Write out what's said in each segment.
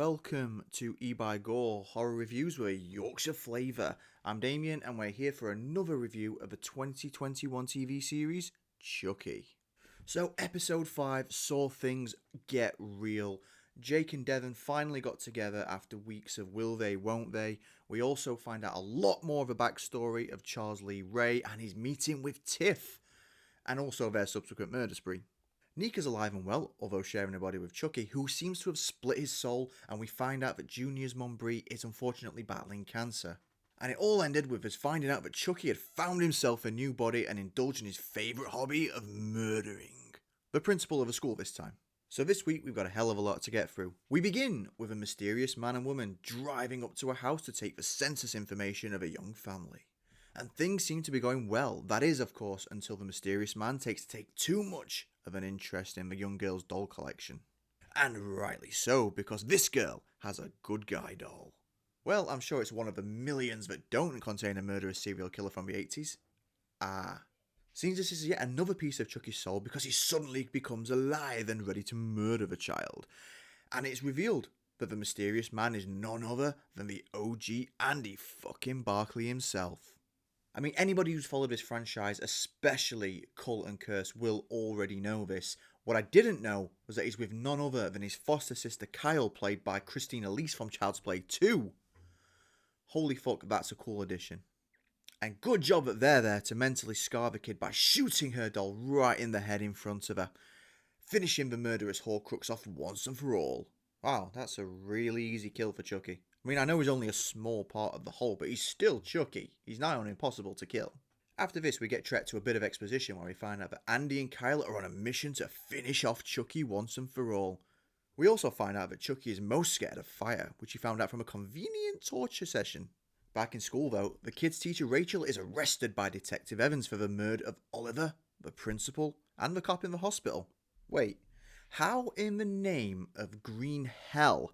welcome to Eeh Bah Gores Horror Reviews with a Yorkshire flavour. I'm Damien and we're here for another review of the 2021 TV series, Chucky. So episode 5 saw things get real. Jake and Devon finally got together after weeks of will they, won't they. We also find out a lot more of a backstory of Charles Lee Ray and his meeting with Tiff, and also their subsequent murder spree. Nika's alive and well, although sharing a body with Chucky, who seems to have split his soul, and we find out that Junior's mum Bree is unfortunately battling cancer. And it all ended with us finding out that Chucky had found himself a new body and indulged in his favourite hobby of murdering. The principal of a school this time. So this week we've got a hell of a lot to get through. We begin with a mysterious man and woman driving up to a house to take the census information of a young family. And things seem to be going well. That is, of course, until the mysterious man takes too much of an interest in the young girl's doll collection. And rightly so, because this girl has a good guy doll. Well, I'm sure it's one of the millions that don't contain a murderous serial killer from the 80s. Seems this is yet another piece of Chucky's soul because he suddenly becomes alive and ready to murder the child. And it's revealed that the mysterious man is none other than the OG Andy fucking Barkley himself. I mean, anybody who's followed this franchise, especially Cult and Curse, will already know this. What I didn't know was that he's with none other than his foster sister Kyle, played by Christine Elise from Child's Play 2. Holy fuck, that's a cool addition. And good job that they're there to mentally scar the kid by shooting her doll right in the head in front of her, finishing the murderous Horcrux off once and for all. Wow, that's a really easy kill for Chucky. I mean, I know he's only a small part of the whole, but he's still Chucky. He's nigh on impossible to kill. After this, we get trekked to a bit of exposition where we find out that Andy and Kyle are on a mission to finish off Chucky once and for all. We also find out that Chucky is most scared of fire, which he found out from a convenient torture session. Back in school, though, the kid's teacher Rachel is arrested by Detective Evans for the murder of Oliver, the principal, and the cop in the hospital. Wait, how in the name of green hell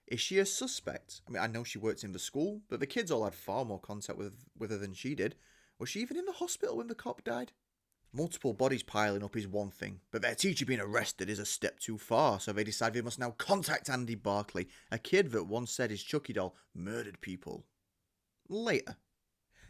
is she a suspect? I mean, I know she works in the school, but the kids all had far more contact with her than she did. Was she even in the hospital when the cop died? Multiple bodies piling up is one thing, but their teacher being arrested is a step too far, so they decide they must now contact Andy Barkley, a kid that once said his Chucky doll murdered people. Later.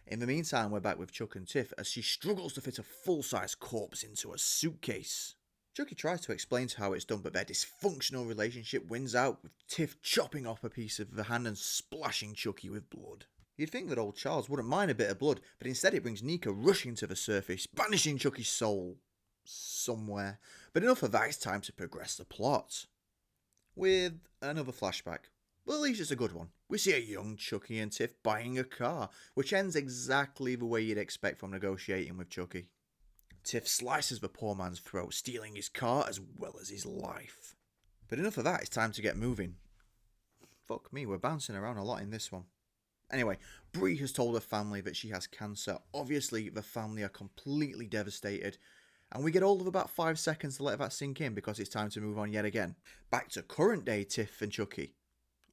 In the meantime, we're back with Chuck and Tiff as she struggles to fit a full-size corpse into a suitcase. Chucky tries to explain how it's done, but their dysfunctional relationship wins out, with Tiff chopping off a piece of the hand and splashing Chucky with blood. You'd think that old Charles wouldn't mind a bit of blood, but instead it brings Nika rushing to the surface, banishing Chucky's soul somewhere. But enough of that, it's time to progress the plot. With another flashback. Well, at least it's a good one. We see a young Chucky and Tiff buying a car, which ends exactly the way you'd expect from negotiating with Chucky. Tiff slices the poor man's throat, stealing his car as well as his life. But enough of that, it's time to get moving. Fuck me, we're bouncing around a lot in this one. Anyway, Bree has told her family that she has cancer. Obviously, the family are completely devastated. And we get all of about 5 seconds to let that sink in because it's time to move on yet again. Back to current day Tiff and Chucky.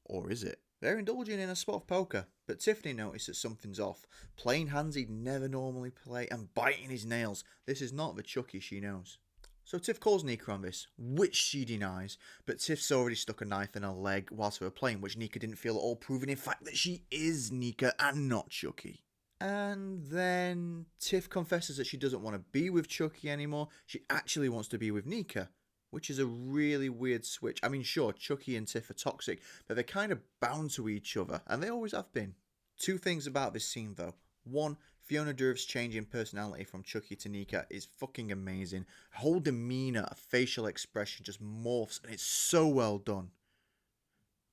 Or is it? They're indulging in a spot of poker, but Tiffany notices something's off. Playing hands he'd never normally play and biting his nails. This is not the Chucky she knows. So Tiff calls Nika on this, which she denies, but Tiff's already stuck a knife in her leg whilst they were playing, which Nika didn't feel at all, proving in fact that she is Nika and not Chucky. And then Tiff confesses that she doesn't want to be with Chucky anymore. She actually wants to be with Nika, which is a really weird switch. I mean, sure, Chucky and Tiff are toxic, but they're kind of bound to each other, and they always have been. 2 things about this scene, though. 1, Fiona Dourif's change in personality from Chucky to Nika is fucking amazing. Her whole demeanour, facial expression just morphs, and it's so well done.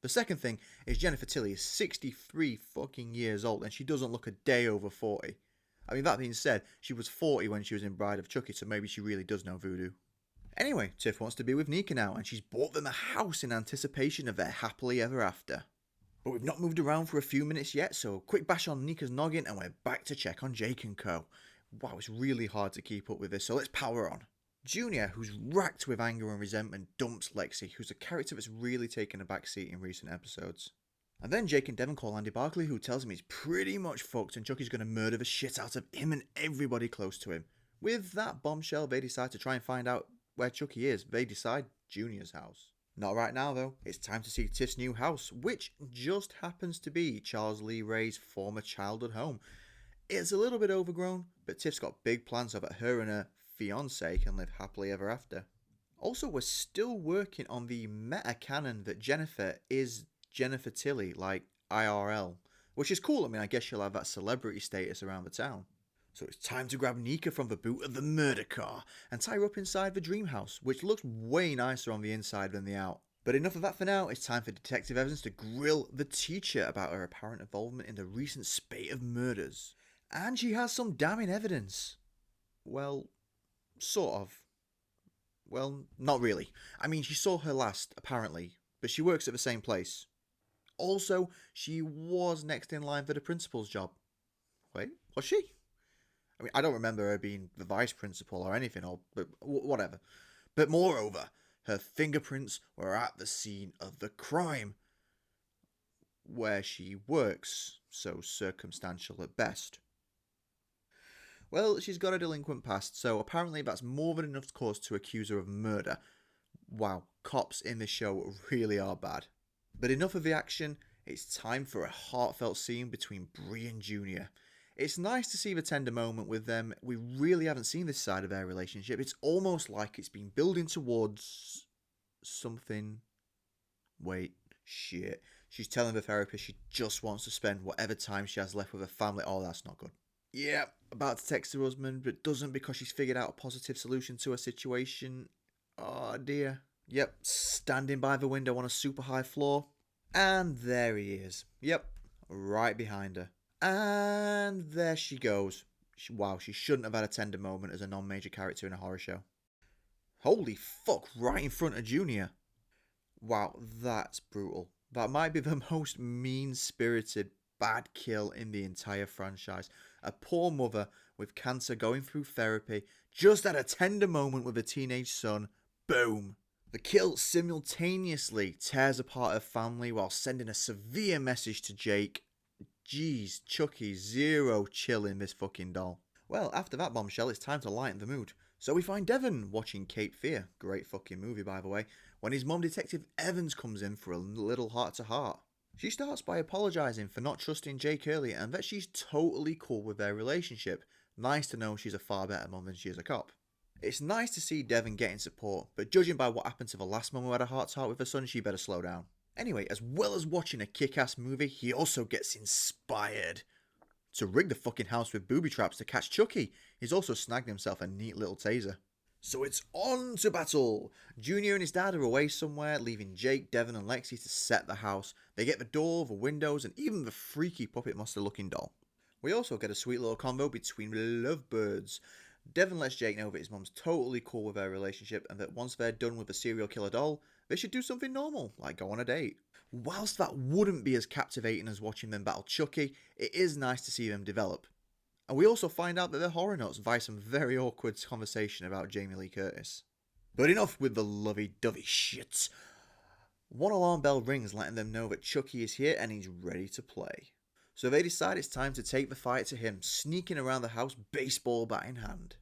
The second thing is Jennifer Tilly is 63 fucking years old, and she doesn't look a day over 40. I mean, that being said, she was 40 when she was in Bride of Chucky, so maybe she really does know voodoo. Anyway, Tiff wants to be with Nika now, and she's bought them a house in anticipation of their happily ever after. But we've not moved around for a few minutes yet, so quick bash on Nika's noggin and we're back to check on Jake and co. Wow, it's really hard to keep up with this, so let's power on. Junior, who's racked with anger and resentment, dumps Lexi, who's a character that's really taken a backseat in recent episodes. And then Jake and Devon call Andy Barkley, who tells him he's pretty much fucked and Chucky's going to murder the shit out of him and everybody close to him. With that bombshell, they decide to try and find out where Chucky is. They decide Junior's house. Not right now though, it's time to see Tiff's new house, which just happens to be Charles Lee Ray's former childhood home. It's a little bit overgrown, but Tiff's got big plans so that her and her fiance can live happily ever after. Also, we're still working on the meta canon that Jennifer is Jennifer Tilly, like IRL, which is cool. I mean, I guess she'll have that celebrity status around the town. So it's time to grab Nika from the boot of the murder car and tie her up inside the dream house, which looks way nicer on the inside than the out. But enough of that for now, it's time for Detective Evans to grill the teacher about her apparent involvement in the recent spate of murders. And she has some damning evidence. Well, sort of. Well, not really. I mean, she saw her last, apparently, but she works at the same place. Also, she was next in line for the principal's job. Wait, was she? I mean, I don't remember her being the vice principal or anything, but whatever. But moreover, her fingerprints were at the scene of the crime, where she works, so circumstantial at best. Well, she's got a delinquent past, so apparently that's more than enough cause to accuse her of murder. Wow, cops in this show really are bad. But enough of the action, it's time for a heartfelt scene between Bree and Junior. It's nice to see the tender moment with them. We really haven't seen this side of their relationship. It's almost like it's been building towards something. Wait, shit. She's telling the therapist she just wants to spend whatever time she has left with her family. Oh, that's not good. Yeah, about to text her husband, but doesn't because she's figured out a positive solution to her situation. Oh dear. Yep, standing by the window on a super high floor. And there he is. Yep, right behind her. And there she goes. Wow, she shouldn't have had a tender moment as a non-major character in a horror show. Holy fuck, right in front of Junior. Wow, that's brutal. That might be the most mean-spirited bad kill in the entire franchise. A poor mother with cancer going through therapy just had a tender moment with a teenage son. Boom. The kill simultaneously tears apart her family while sending a severe message to Jake. Jeez, Chucky, zero chill in this fucking doll. Well, after that bombshell, it's time to lighten the mood. So we find Devon watching Cape Fear, great fucking movie by the way, when his mum Detective Evans comes in for a little heart-to-heart. She starts by apologising for not trusting Jake earlier and that she's totally cool with their relationship. Nice to know she's a far better mum than she is a cop. It's nice to see Devon getting support, but judging by what happened to the last mum who had a heart-to-heart with her son, she better slow down. Anyway, as well as watching a kick-ass movie, he also gets inspired to rig the fucking house with booby traps to catch Chucky. He's also snagged himself a neat little taser. So it's on to battle! Junior and his dad are away somewhere, leaving Jake, Devon and Lexi to set the house. They get the door, the windows, and even the freaky puppet monster looking doll. We also get a sweet little convo between lovebirds. Devon lets Jake know that his mum's totally cool with their relationship and that once they're done with the serial killer doll, they should do something normal, like go on a date. Whilst that wouldn't be as captivating as watching them battle Chucky, it is nice to see them develop. And we also find out that they're horror nuts via some very awkward conversation about Jamie Lee Curtis. But enough with the lovey-dovey shit. One alarm bell rings letting them know that Chucky is here and he's ready to play. So they decide it's time to take the fight to him, sneaking around the house baseball bat in hand.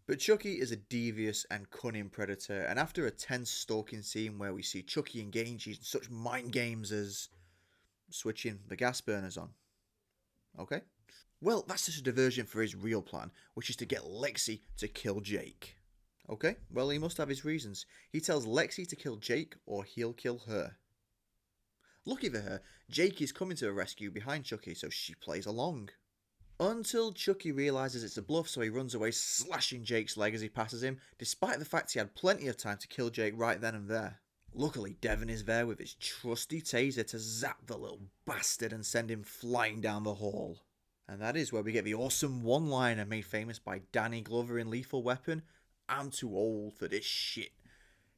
But Chucky is a devious and cunning predator, and after a tense stalking scene where we see Chucky engage in such mind games as switching the gas burners on. Okay? Well, that's just a diversion for his real plan, which is to get Lexi to kill Jake. Okay, well he must have his reasons. He tells Lexi to kill Jake or he'll kill her. Lucky for her, Jake is coming to the rescue behind Chucky, so she plays along. Until Chucky realises it's a bluff, so he runs away, slashing Jake's leg as he passes him, despite the fact he had plenty of time to kill Jake right then and there. Luckily, Devon is there with his trusty taser to zap the little bastard and send him flying down the hall. And that is where we get the awesome one-liner made famous by Danny Glover in Lethal Weapon. I'm too old for this shit.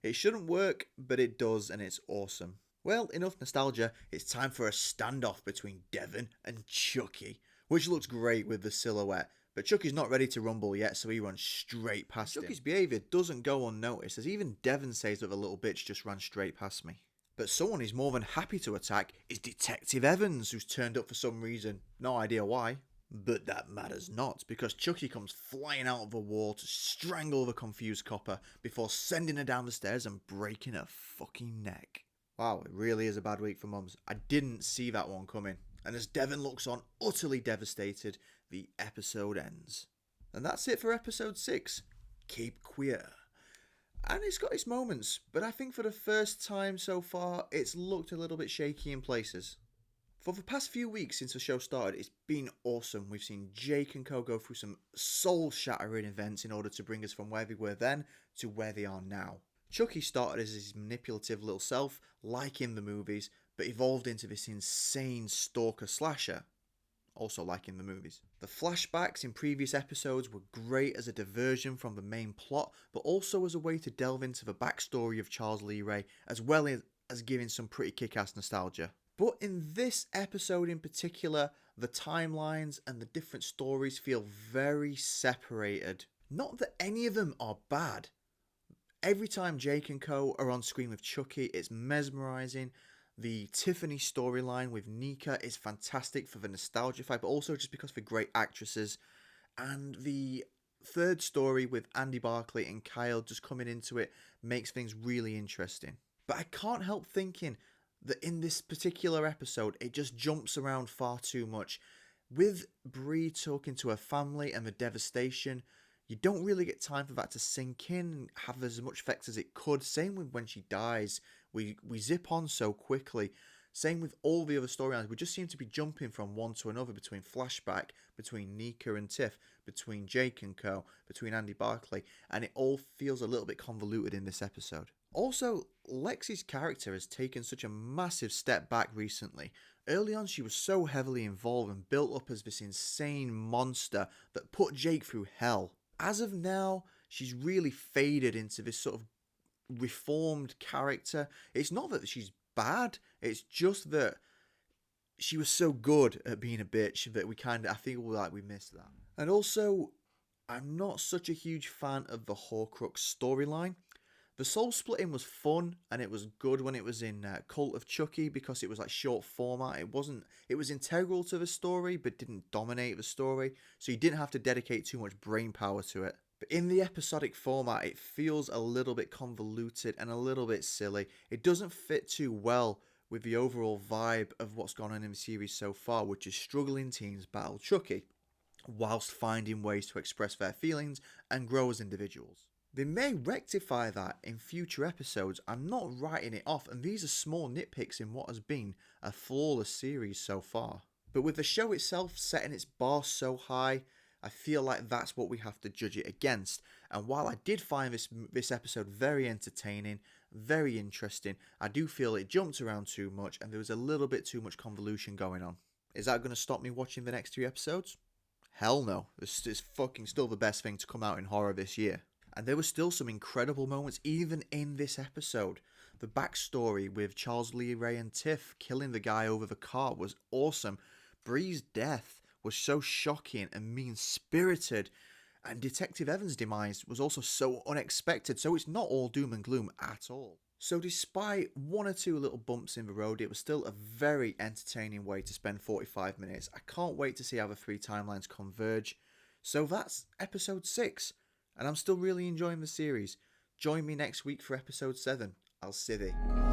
It shouldn't work, but it does, and it's awesome. Well, enough nostalgia, it's time for a standoff between Devon and Chucky, which looks great with the silhouette, but Chucky's not ready to rumble yet, so he runs straight past him. Chucky's behaviour doesn't go unnoticed, as even Devon says that the little bitch just ran straight past me. But someone he's more than happy to attack is Detective Evans, who's turned up for some reason. No idea why. But that matters not, because Chucky comes flying out of the wall to strangle the confused copper before sending her down the stairs and breaking her fucking neck. Wow, it really is a bad week for mums. I didn't see that one coming. And as Devon looks on, utterly devastated, the episode ends. And that's it for episode 6. Keep queer. And it's got its moments, but I think for the first time so far, it's looked a little bit shaky in places. For the past few weeks since the show started, it's been awesome. We've seen Jake and Co go through some soul-shattering events in order to bring us from where they were then to where they are now. Chucky started as his manipulative little self, like in the movies, but evolved into this insane stalker slasher, also like in the movies. The flashbacks in previous episodes were great as a diversion from the main plot, but also as a way to delve into the backstory of Charles Lee Ray, as well as giving some pretty kick-ass nostalgia. But in this episode in particular, the timelines and the different stories feel very separated. Not that any of them are bad. Every time Jake and Co are on screen with Chucky, it's mesmerising. The Tiffany storyline with Nika is fantastic for the nostalgia fight, but also just because they're great actresses. And the third story with Andy Barclay and Kyle just coming into it makes things really interesting. But I can't help thinking that in this particular episode, it just jumps around far too much. With Bree talking to her family and the devastation, you don't really get time for that to sink in and have as much effect as it could. Same with when she dies. We zip on so quickly. Same with all the other storylines. We just seem to be jumping from one to another between flashback, between Nika and Tiff, between Jake and Co, between Andy Barclay, and it all feels a little bit convoluted in this episode. Also, Lexi's character has taken such a massive step back recently. Early on, she was so heavily involved and built up as this insane monster that put Jake through hell. As of now, she's really faded into this sort of reformed character. It's not that she's bad, it's just that she was so good at being a bitch that I think we missed that. And also, I'm not such a huge fan of the Horcrux storyline. The soul splitting was fun and it was good when it was in Cult of Chucky because it was like short format. It was integral to the story but didn't dominate the story, so you didn't have to dedicate too much brain power to it. But in the episodic format, it feels a little bit convoluted and a little bit silly. It doesn't fit too well with the overall vibe of what's gone on in the series so far, which is struggling teens battle Chucky, whilst finding ways to express their feelings and grow as individuals. They may rectify that in future episodes. I'm not writing it off, and these are small nitpicks in what has been a flawless series so far. But with the show itself setting its bar so high, I feel like that's what we have to judge it against. And while I did find this episode very entertaining, very interesting, I do feel it jumped around too much and there was a little bit too much convolution going on. Is that going to stop me watching the next 3 episodes? Hell no. This is fucking still the best thing to come out in horror this year. And there were still some incredible moments even in this episode. The backstory with Charles Lee Ray and Tiff killing the guy over the car was awesome. Bree's death was so shocking and mean-spirited. And Detective Evans' demise was also so unexpected. So it's not all doom and gloom at all. So despite 1 or 2 little bumps in the road, it was still a very entertaining way to spend 45 minutes. I can't wait to see how the 3 timelines converge. So that's episode 6. And I'm still really enjoying the series. Join me next week for episode 7. I'll see thee.